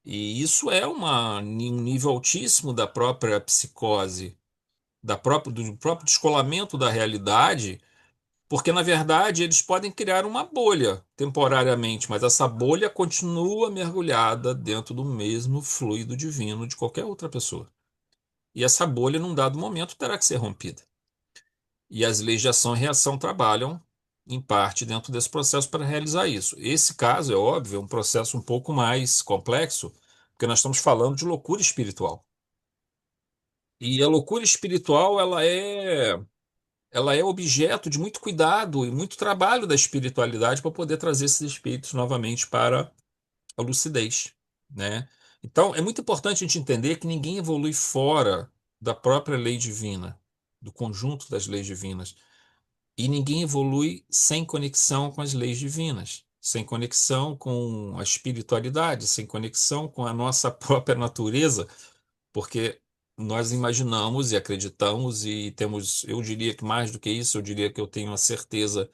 E isso é um nível altíssimo da própria psicose, do próprio descolamento da realidade. Porque, na verdade, eles podem criar uma bolha temporariamente, mas essa bolha continua mergulhada dentro do mesmo fluido divino de qualquer outra pessoa. E essa bolha, num dado momento, terá que ser rompida. E as leis de ação e reação trabalham, em parte, dentro desse processo para realizar isso. Esse caso, é óbvio, é um processo um pouco mais complexo, porque nós estamos falando de loucura espiritual. E a loucura espiritual, ela é objeto de muito cuidado e muito trabalho da espiritualidade para poder trazer esses espíritos novamente para a lucidez, né? Então, é muito importante a gente entender que ninguém evolui fora da própria lei divina, do conjunto das leis divinas. E ninguém evolui sem conexão com as leis divinas, sem conexão com a espiritualidade, sem conexão com a nossa própria natureza, porque nós imaginamos e acreditamos e temos, eu diria que mais do que isso, eu diria que eu tenho a certeza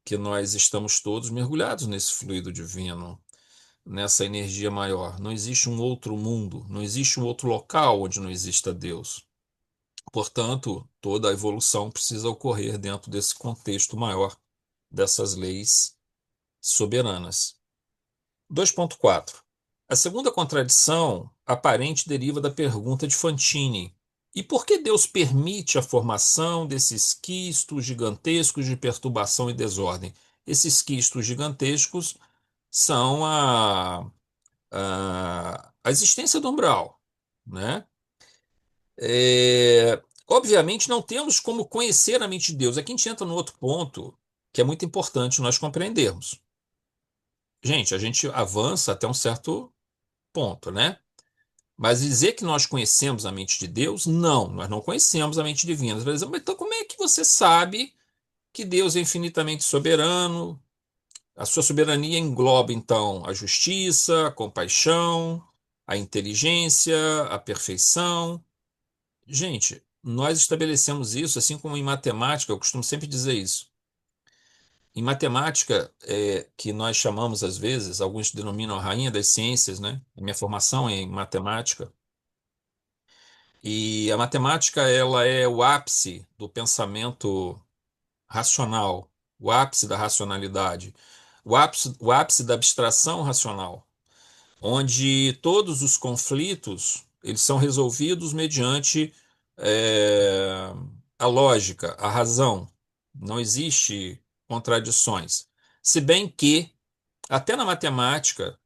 que nós estamos todos mergulhados nesse fluido divino, nessa energia maior. Não existe um outro mundo, não existe um outro local onde não exista Deus. Portanto, toda a evolução precisa ocorrer dentro desse contexto maior dessas leis soberanas. 2.4. A segunda contradição aparente deriva da pergunta de Fantini. E por que Deus permite a formação desses quistos gigantescos de perturbação e desordem? Esses quistos gigantescos são a existência do umbral, né? Obviamente não temos como conhecer a mente de Deus. Aqui a gente entra no outro ponto que é muito importante nós compreendermos. Gente, a gente avança até um certo ponto, né? Mas dizer que nós conhecemos a mente de Deus, não, nós não conhecemos a mente divina. Você vai dizer, mas então como é que você sabe que Deus é infinitamente soberano? A sua soberania engloba, então, a justiça, a compaixão, a inteligência, a perfeição. Gente, nós estabelecemos isso, assim como em matemática, eu costumo sempre dizer isso. Em matemática, que nós chamamos às vezes, alguns denominam a rainha das ciências, né? A minha formação é em matemática. E a matemática, ela é o ápice do pensamento racional, o ápice da racionalidade, o ápice da abstração racional, onde todos os conflitos eles são resolvidos mediante a lógica, a razão. Não existe contradições. Se bem que, até na matemática,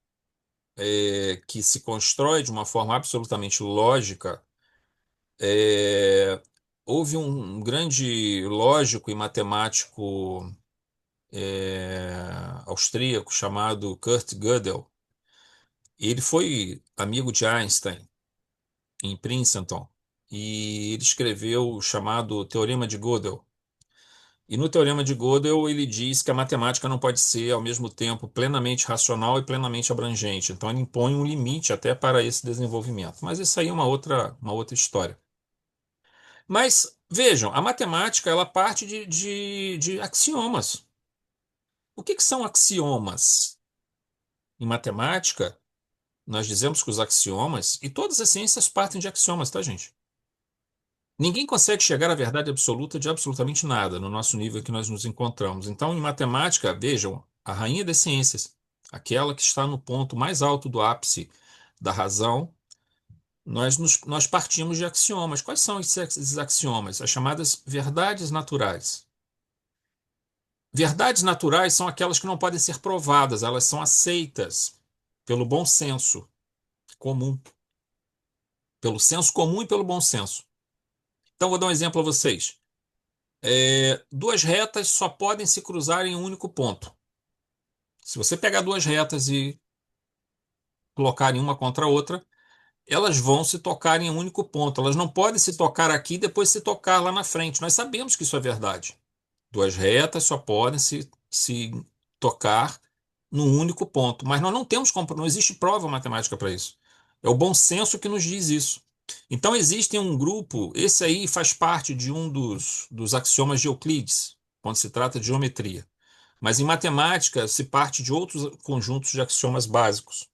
que se constrói de uma forma absolutamente lógica, é, houve um grande lógico e matemático austríaco chamado Kurt Gödel. Ele foi amigo de Einstein em Princeton e ele escreveu o chamado Teorema de Gödel. E no Teorema de Gödel ele diz que a matemática não pode ser ao mesmo tempo plenamente racional e plenamente abrangente. Então ele impõe um limite até para esse desenvolvimento. Mas isso aí é uma outra história. Mas vejam, a matemática ela parte de axiomas. O que são axiomas? Em matemática, nós dizemos que os axiomas, e todas as ciências partem de axiomas, tá, gente? Ninguém consegue chegar à verdade absoluta de absolutamente nada no nosso nível que nós nos encontramos. Então, em matemática, vejam, a rainha das ciências, aquela que está no ponto mais alto do ápice da razão, nós partimos de axiomas. Quais são esses axiomas? As chamadas verdades naturais. Verdades naturais são aquelas que não podem ser provadas, elas são aceitas pelo bom senso comum, pelo senso comum e pelo bom senso. Então, vou dar um exemplo a vocês. Duas retas só podem se cruzar em um único ponto. Se você pegar duas retas e colocar em uma contra a outra, elas vão se tocar em um único ponto. Elas não podem se tocar aqui e depois se tocar lá na frente. Nós sabemos que isso é verdade. Duas retas só podem se tocar num único ponto. Mas nós não temos como, não existe prova matemática para isso. É o bom senso que nos diz isso. Então existe um grupo, esse aí faz parte de um dos axiomas de Euclides, quando se trata de geometria. Mas em matemática se parte de outros conjuntos de axiomas básicos.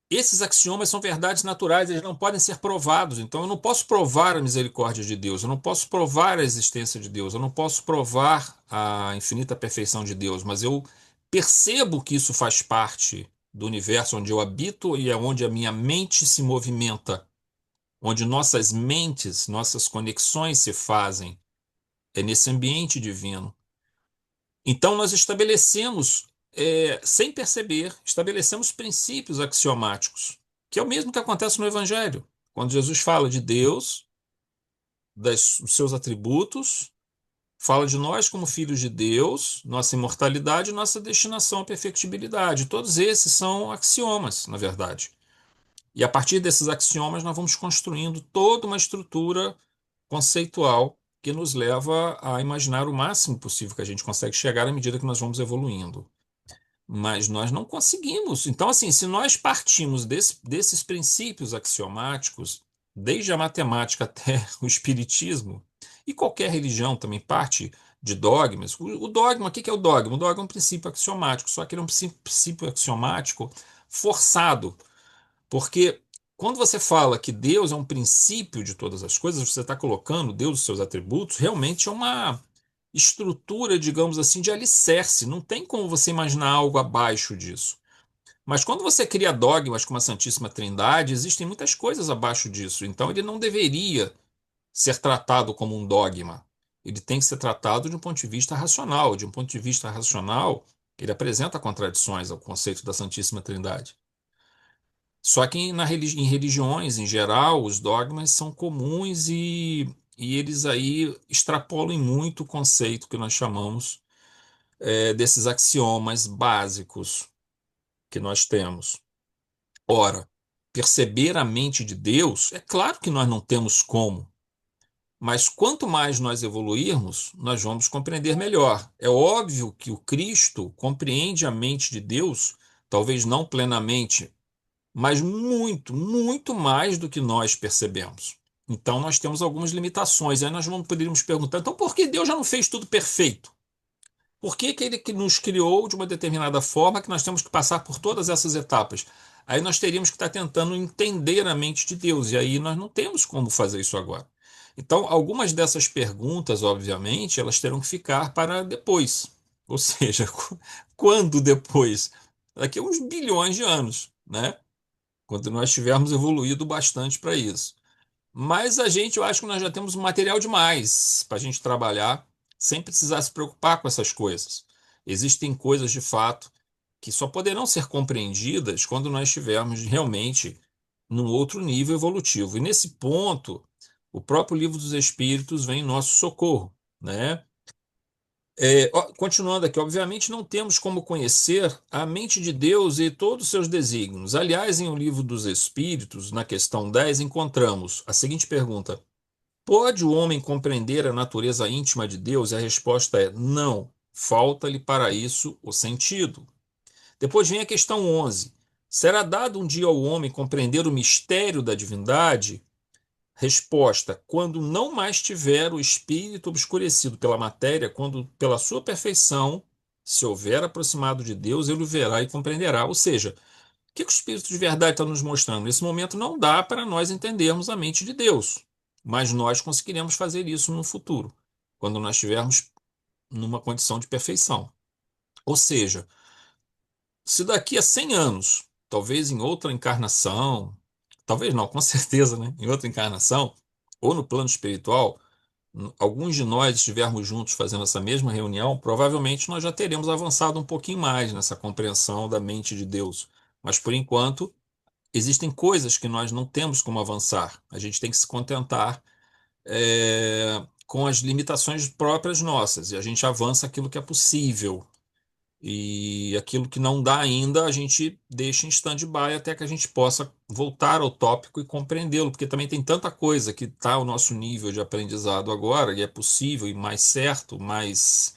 Esses axiomas são verdades naturais, eles não podem ser provados. Então eu não posso provar a misericórdia de Deus, eu não posso provar a existência de Deus, eu não posso provar a infinita perfeição de Deus, mas eu percebo que isso faz parte do universo onde eu habito e é onde a minha mente se movimenta, onde nossas mentes, nossas conexões se fazem. É nesse ambiente divino. Então, nós estabelecemos, sem perceber, estabelecemos princípios axiomáticos, que é o mesmo que acontece no Evangelho. Quando Jesus fala de Deus, dos seus atributos, fala de nós como filhos de Deus, nossa imortalidade e nossa destinação à perfectibilidade. Todos esses são axiomas, na verdade. E a partir desses axiomas, nós vamos construindo toda uma estrutura conceitual que nos leva a imaginar o máximo possível que a gente consegue chegar à medida que nós vamos evoluindo. Mas nós não conseguimos. Então, assim, se nós partimos desses princípios axiomáticos, desde a matemática até o espiritismo, e qualquer religião também parte de dogmas. O dogma, o que é o dogma? O dogma é um princípio axiomático, só que ele é um princípio axiomático forçado. Porque quando você fala que Deus é um princípio de todas as coisas, você está colocando Deus, os seus atributos, realmente é uma estrutura, digamos assim, de alicerce. Não tem como você imaginar algo abaixo disso. Mas quando você cria dogmas como a Santíssima Trindade, existem muitas coisas abaixo disso. Então ele não deveria ser tratado como um dogma. Ele tem que ser tratado de um ponto de vista racional. De um ponto de vista racional, ele apresenta contradições ao conceito da Santíssima Trindade. Só que em religiões, em geral, os dogmas são comuns e eles aí extrapolam muito o conceito que nós chamamos desses axiomas básicos que nós temos. Ora, perceber a mente de Deus, é claro que nós não temos como, mas quanto mais nós evoluirmos, nós vamos compreender melhor. É óbvio que o Cristo compreende a mente de Deus, talvez não plenamente, mas muito, muito mais do que nós percebemos. Então nós temos algumas limitações. Aí nós vamos poderíamos perguntar, então por que Deus já não fez tudo perfeito? Por que que ele que nos criou de uma determinada forma que nós temos que passar por todas essas etapas? Aí nós teríamos que estar tentando entender a mente de Deus, e aí nós não temos como fazer isso agora. Então, algumas dessas perguntas, obviamente, elas terão que ficar para depois. Ou seja, quando depois? Daqui a uns bilhões de anos, né? Quando nós tivermos evoluído bastante para isso. Mas eu acho que nós já temos material demais para a gente trabalhar sem precisar se preocupar com essas coisas. Existem coisas de fato que só poderão ser compreendidas quando nós estivermos realmente num outro nível evolutivo. E nesse ponto, o próprio Livro dos Espíritos vem em nosso socorro, né? Continuando aqui, obviamente não temos como conhecer a mente de Deus e todos os seus desígnios. Aliás, em O Livro dos Espíritos, na questão 10, encontramos a seguinte pergunta: pode o homem compreender a natureza íntima de Deus? E a resposta é não. Falta-lhe para isso o sentido. Depois vem a questão 11. Será dado um dia ao homem compreender o mistério da divindade? Resposta: quando não mais tiver o espírito obscurecido pela matéria, quando pela sua perfeição se houver aproximado de Deus, ele o verá e compreenderá. Ou seja, o que o Espírito de verdade está nos mostrando? Nesse momento não dá para nós entendermos a mente de Deus, mas nós conseguiremos fazer isso no futuro, quando nós estivermos numa condição de perfeição. Ou seja, se daqui a 100 anos, talvez em outra encarnação, talvez não, com certeza, né? Em outra encarnação, ou no plano espiritual, alguns de nós estivermos juntos fazendo essa mesma reunião, provavelmente nós já teremos avançado um pouquinho mais nessa compreensão da mente de Deus. Mas por enquanto, existem coisas que nós não temos como avançar. A gente tem que se contentar, com as limitações próprias nossas, e a gente avança aquilo que é possível. E aquilo que não dá ainda, a gente deixa em stand-by até que a gente possa voltar ao tópico e compreendê-lo, porque também tem tanta coisa que está ao nosso nível de aprendizado agora, e é possível, e mais certo, mais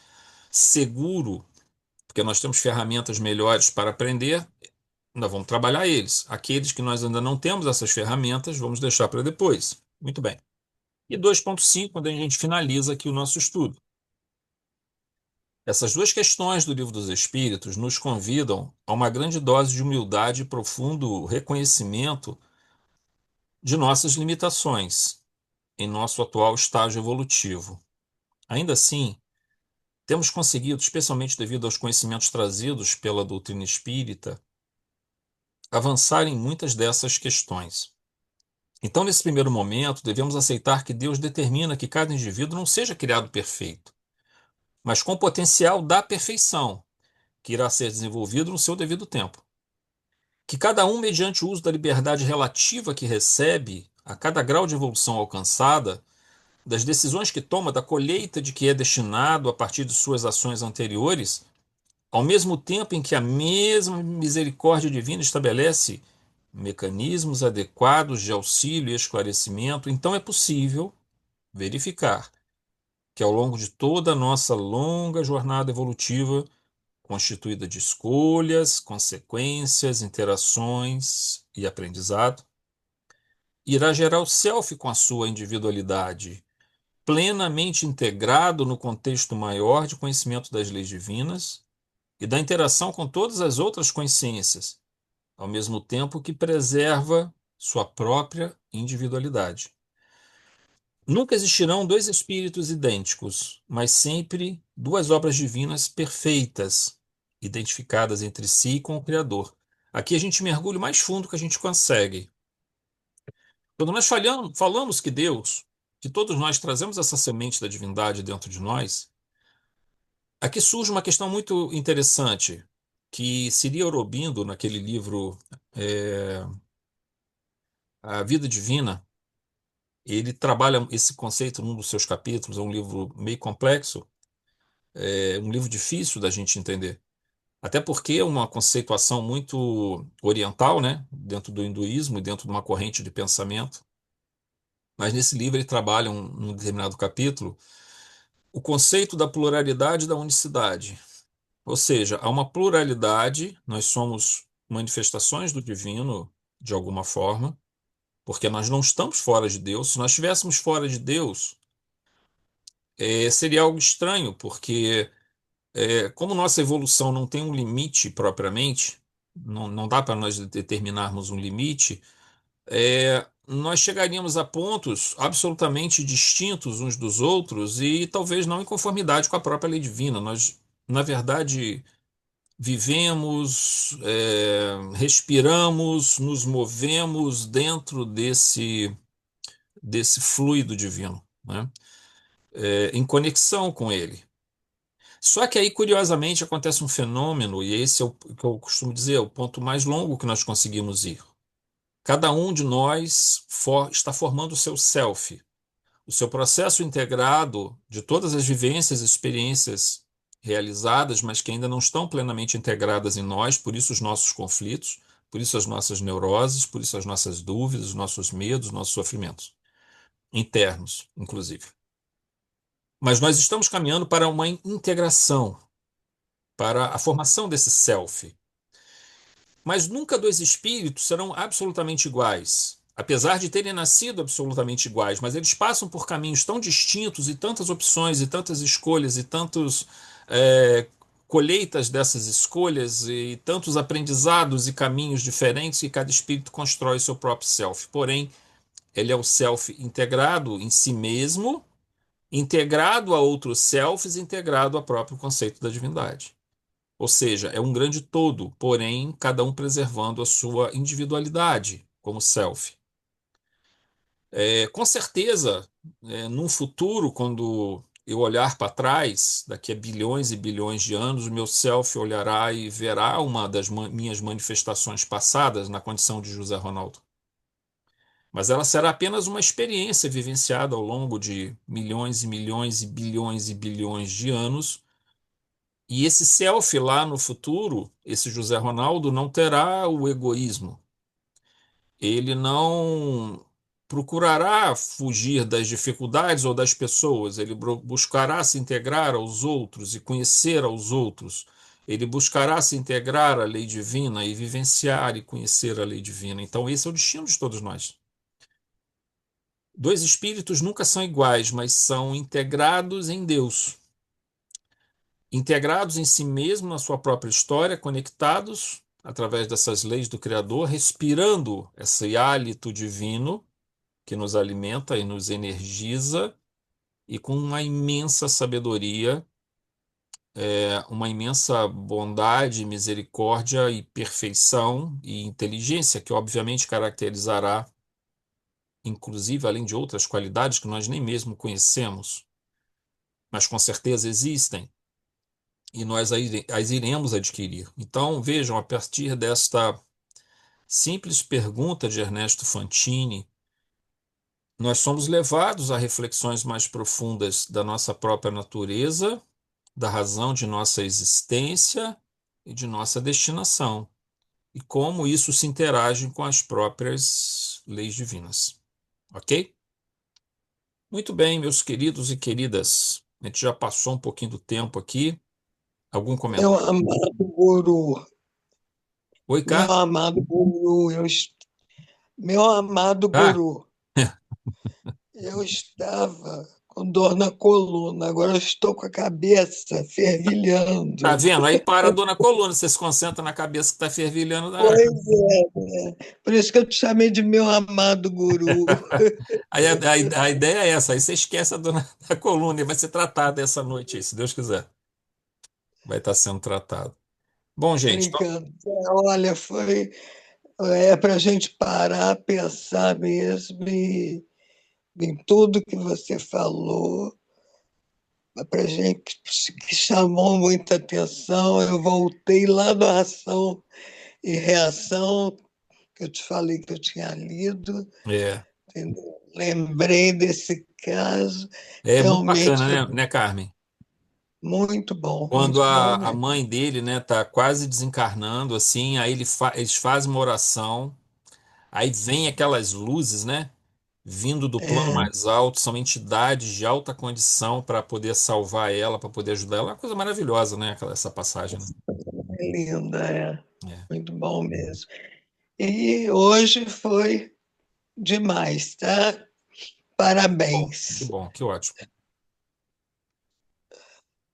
seguro, porque nós temos ferramentas melhores para aprender, nós vamos trabalhar eles. Aqueles que nós ainda não temos essas ferramentas, vamos deixar para depois. Muito bem. E 2.5, quando a gente finaliza aqui o nosso estudo. Essas duas questões do Livro dos Espíritos nos convidam a uma grande dose de humildade e profundo reconhecimento de nossas limitações em nosso atual estágio evolutivo. Ainda assim, temos conseguido, especialmente devido aos conhecimentos trazidos pela doutrina espírita, avançar em muitas dessas questões. Então, nesse primeiro momento, devemos aceitar que Deus determina que cada indivíduo não seja criado perfeito, mas com potencial da perfeição, que irá ser desenvolvido no seu devido tempo. Que cada um, mediante o uso da liberdade relativa que recebe, a cada grau de evolução alcançada, das decisões que toma, da colheita de que é destinado a partir de suas ações anteriores, ao mesmo tempo em que a mesma misericórdia divina estabelece mecanismos adequados de auxílio e esclarecimento, então é possível verificar que ao longo de toda a nossa longa jornada evolutiva, constituída de escolhas, consequências, interações e aprendizado, irá gerar o self com a sua individualidade, plenamente integrado no contexto maior de conhecimento das leis divinas e da interação com todas as outras consciências, ao mesmo tempo que preserva sua própria individualidade. Nunca existirão dois espíritos idênticos, mas sempre duas obras divinas perfeitas, identificadas entre si e com o Criador. Aqui a gente mergulha o mais fundo que a gente consegue. Quando nós falamos que Deus, que todos nós trazemos essa semente da divindade dentro de nós, aqui surge uma questão muito interessante, que Sri Aurobindo, naquele livro A Vida Divina, ele trabalha esse conceito num dos seus capítulos, é um livro meio complexo, é um livro difícil da gente entender. Até porque é uma conceituação muito oriental, né? Dentro do hinduísmo e dentro de uma corrente de pensamento. Mas nesse livro ele trabalha, num determinado capítulo, o conceito da pluralidade e da unicidade. Ou seja, há uma pluralidade, nós somos manifestações do divino de alguma forma, porque nós não estamos fora de Deus. Se nós estivéssemos fora de Deus, seria algo estranho, porque como nossa evolução não tem um limite propriamente, não dá para nós determinarmos um limite, nós chegaríamos a pontos absolutamente distintos uns dos outros e talvez não em conformidade com a própria lei divina. Nós, na verdade, vivemos, respiramos, nos movemos dentro desse fluido divino, né? Em conexão com ele. Só que aí, curiosamente, acontece um fenômeno, e esse é o que eu costumo dizer, é o ponto mais longo que nós conseguimos ir. Cada um de nós está formando o seu self, o seu processo integrado de todas as vivências e experiências realizadas, mas que ainda não estão plenamente integradas em nós, por isso os nossos conflitos, por isso as nossas neuroses, por isso as nossas dúvidas, os nossos medos, os nossos sofrimentos, internos, inclusive. Mas nós estamos caminhando para uma integração, para a formação desse self. Mas nunca dois espíritos serão absolutamente iguais. Apesar de terem nascido absolutamente iguais, mas eles passam por caminhos tão distintos e tantas opções e tantas escolhas e tantos é, colheitas dessas escolhas e tantos aprendizados e caminhos diferentes que cada espírito constrói seu próprio self. Porém, ele é o self integrado em si mesmo, integrado a outros selves, integrado ao próprio conceito da divindade. Ou seja, é um grande todo, porém, cada um preservando a sua individualidade como self. Com certeza, num futuro, quando eu olhar para trás, daqui a bilhões e bilhões de anos, o meu self olhará e verá uma das minhas manifestações passadas na condição de José Ronaldo. Mas ela será apenas uma experiência vivenciada ao longo de milhões e milhões e bilhões de anos. E esse self lá no futuro, esse José Ronaldo, não terá o egoísmo. Ele não procurará fugir das dificuldades ou das pessoas. Ele buscará se integrar aos outros e conhecer aos outros. Ele buscará se integrar à lei divina e vivenciar e conhecer a lei divina. Então, esse é o destino de todos nós. Dois espíritos nunca são iguais, mas são integrados em Deus. Integrados em si mesmo, na sua própria história, conectados através dessas leis do Criador, respirando esse hálito divino que nos alimenta e nos energiza, e com uma imensa sabedoria, uma imensa bondade, misericórdia e perfeição e inteligência, que obviamente caracterizará, inclusive, além de outras qualidades que nós nem mesmo conhecemos, mas com certeza existem e nós as iremos adquirir. Então, vejam, a partir desta simples pergunta de Ernesto Fantini, nós somos levados a reflexões mais profundas da nossa própria natureza, da razão de nossa existência e de nossa destinação, e como isso se interage com as próprias leis divinas. Ok? Muito bem, meus queridos e queridas. A gente já passou um pouquinho do tempo aqui. Algum Meu comentário? amado guru, Oi, meu cá? amado guru, meu amado Cá? guru, eu estava com dor na coluna, agora eu estou com a cabeça Tá fervilhando. vendo? Aí para a dor na coluna, você se concentra na cabeça que está fervilhando. Pois é, por isso que eu te chamei de meu amado guru. Aí a ideia é essa, aí você esquece a dor na coluna e vai ser tratado essa noite aí, se Deus quiser. Vai estar sendo tratado. Bom, gente, então, Brincando. Olha, para a gente parar, pensar mesmo em tudo que você falou, para gente que chamou muita atenção. Eu voltei lá na ação e reação que eu te falei que eu tinha lido, é, entendeu? Lembrei desse caso, é muito bacana, realmente é né, Carmen? Quando muito bom a mesmo. mãe dele, né, tá quase desencarnando, assim, aí eles fazem uma oração, aí vem aquelas luzes, né, vindo do plano É, mais alto, são entidades de alta condição para poder salvar ela, para poder ajudar ela. É uma coisa maravilhosa, né, essa passagem, né? é linda, é É. muito bom mesmo. E hoje foi demais, tá? Bom, que Parabéns. bom, que ótimo.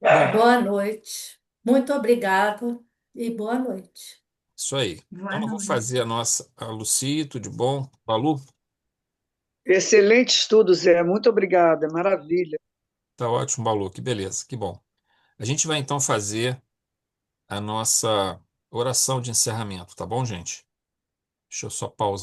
Bom, Boa noite. Muito obrigado e boa noite. isso aí. Então Boa eu vou noite. fazer a Lucy, tudo de bom? Balu, Excelente estudo, Zé. Muito obrigada. Maravilha. tá ótimo, Balu, que beleza, que bom. A gente vai então fazer a nossa oração de encerramento, tá bom, gente? Deixa eu só pausar.